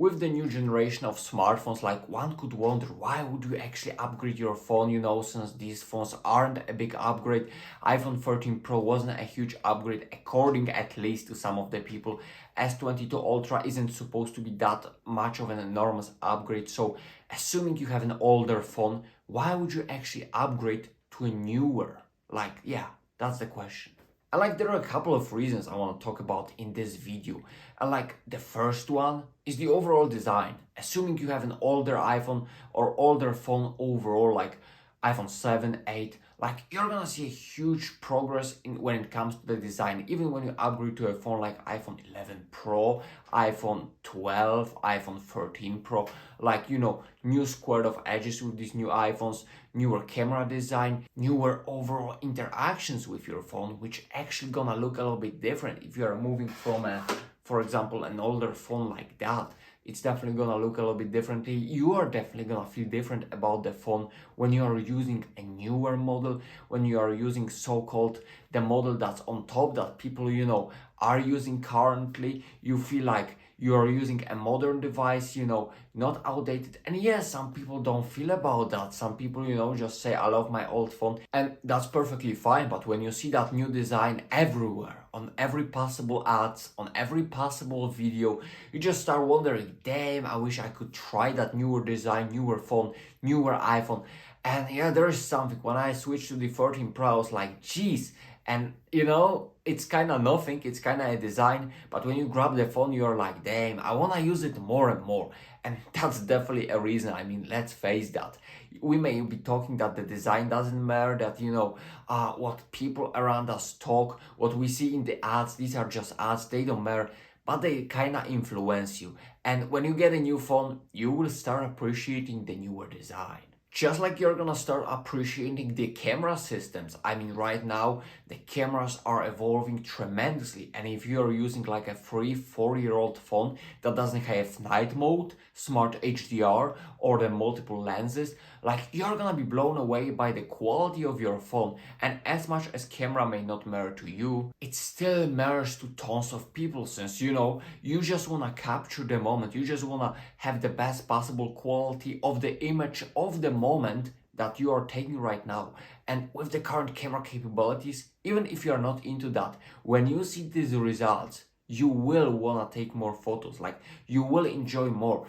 with the new generation of smartphones, like one could wonder why would you actually upgrade your phone, since these phones aren't a big upgrade. iPhone 13 Pro wasn't a huge upgrade, according at least to some of the people. S22 Ultra isn't supposed to be that much of an enormous upgrade. So assuming you have an older phone, why would you actually upgrade to a newer? Like, yeah, that's the question. And like, there are a couple of reasons I want to talk about in this video. And like, the first one is the overall design. Assuming you have an older iPhone or older phone overall, like iPhone 7, 8, like you're gonna see a huge progress when it comes to the design. Even when you upgrade to a phone like iPhone 11 Pro, iPhone 12, iPhone 13 Pro, like, new squared of edges with these new iPhones, newer camera design, newer overall interactions with your phone, which actually gonna look a little bit different if you are moving from for example, an older phone like that. It's definitely gonna look a little bit differently. You are definitely gonna feel different about the phone when you are using a newer model, when you are using so-called the model that's on top that people, are using currently. You feel like you are using a modern device, not outdated. And yes, some people don't feel about that. Some people, just say, I love my old phone, and that's perfectly fine. But when you see that new design everywhere, on every possible ads, on every possible video, you just start wondering, damn, I wish I could try that newer design, newer phone, newer iPhone. And yeah, there is something. When I switched to the 14 Pro, I was like, geez. And it's kind of nothing, it's kind of a design, but when you grab the phone, you're like, damn, I want to use it more and more. And that's definitely a reason. I mean, let's face that. We may be talking that the design doesn't matter, that, what people around us talk, what we see in the ads, these are just ads, they don't matter, but they kind of influence you. And when you get a new phone, you will start appreciating the newer design. Just like you're gonna start appreciating the camera systems. I mean, right now, the cameras are evolving tremendously. And if you're using like a 3-4-year-old phone that doesn't have night mode, smart HDR, or the multiple lenses, like you're gonna be blown away by the quality of your phone. And as much as camera may not matter to you, it still matters to tons of people, since, you just wanna capture the moment. You just wanna have the best possible quality of the image of the moment that you are taking right now. And with the current camera capabilities, even if you are not into that, when you see these results, you will wanna take more photos, like you will enjoy more.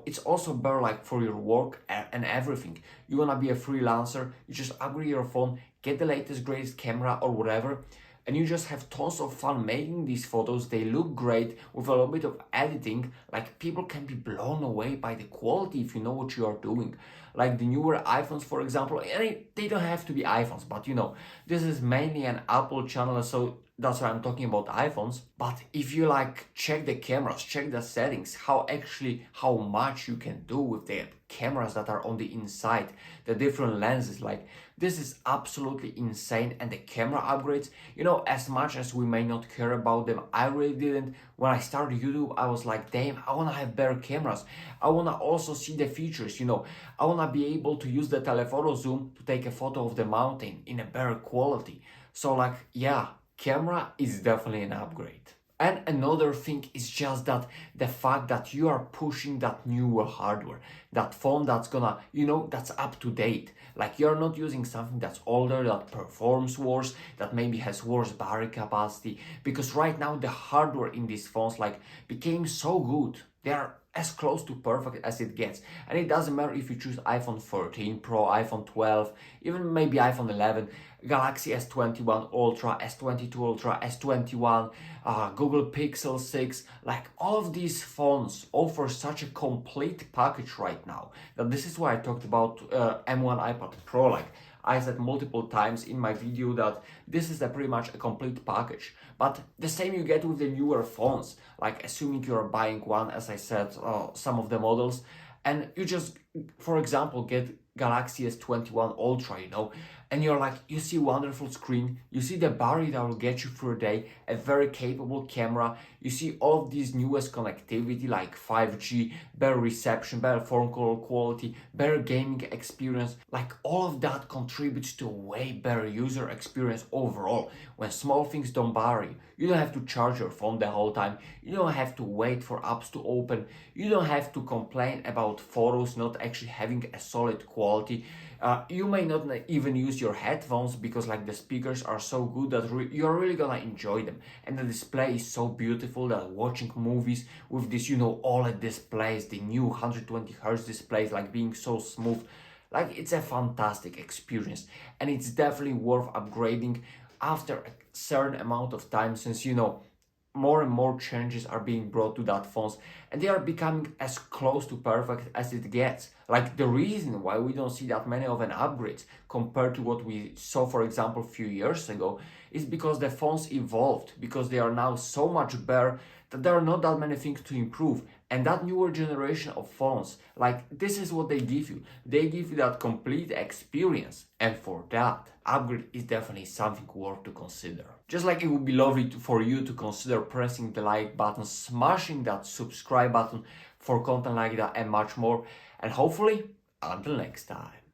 It's also better like for your work and everything. You wanna be a freelancer, you just upgrade your phone, get the latest greatest camera or whatever, and you just have tons of fun making these photos. They look great with a little bit of editing. Like, people can be blown away by the quality if you know what you are doing. Like the newer iPhones, for example, and they don't have to be iPhones, but this is mainly an Apple channel, so that's why I'm talking about iPhones. But if you like check the cameras, check the settings, how much you can do with the cameras that are on the inside, the different lenses, like this is absolutely insane. And the camera upgrades, as much as we may not care about them, I really didn't. When I started YouTube, I was like, damn, I want to have better cameras. I want to also see the features, I want to be able to use the telephoto zoom to take a photo of the mountain in a better quality. So like, yeah, camera is definitely an upgrade. And another thing is just that the fact that you are pushing that newer hardware, that phone that's gonna, that's up to date. Like, you're not using something that's older, that performs worse, that maybe has worse battery capacity. Because right now the hardware in these phones like became so good. They are as close to perfect as it gets. And it doesn't matter if you choose iPhone 13 Pro, iPhone 12, even maybe iPhone 11, Galaxy S21 Ultra, S22 Ultra, S21, Google Pixel 6, like all of these phones offer such a complete package right now that this is why I talked about M1 iPad Pro. Like, I said multiple times in my video that this is pretty much a complete package. But the same you get with the newer phones, like assuming you're buying one, as I said, some of the models, and you just, for example, get Galaxy S21 Ultra, and you're like, you see wonderful screen, you see the battery that will get you through a day, a very capable camera, you see all of these newest connectivity like 5G, better reception, better phone call quality, better gaming experience, like all of that contributes to a way better user experience overall. When small things don't bother you, you don't have to charge your phone the whole time, you don't have to wait for apps to open, you don't have to complain about photos not actually having a solid quality. You may not even use your headphones because like the speakers are so good that you're really gonna enjoy them, and the display is so beautiful that watching movies with this, you know, OLED displays, the new 120 hertz displays, like being so smooth, like it's a fantastic experience, and it's definitely worth upgrading after a certain amount of time, since you know more and more changes are being brought to that phones, and they are becoming as close to perfect as it gets. Like the reason why we don't see that many of an upgrades compared to what we saw, for example, a few years ago, is because the phones evolved, because they are now so much better that there are not that many things to improve. And that newer generation of phones, like this is what they give you. They give you that complete experience. And for that, upgrade is definitely something worth to consider. Just like it would be lovely for you to consider pressing the like button, smashing that subscribe button for content like that and much more. And hopefully, until next time.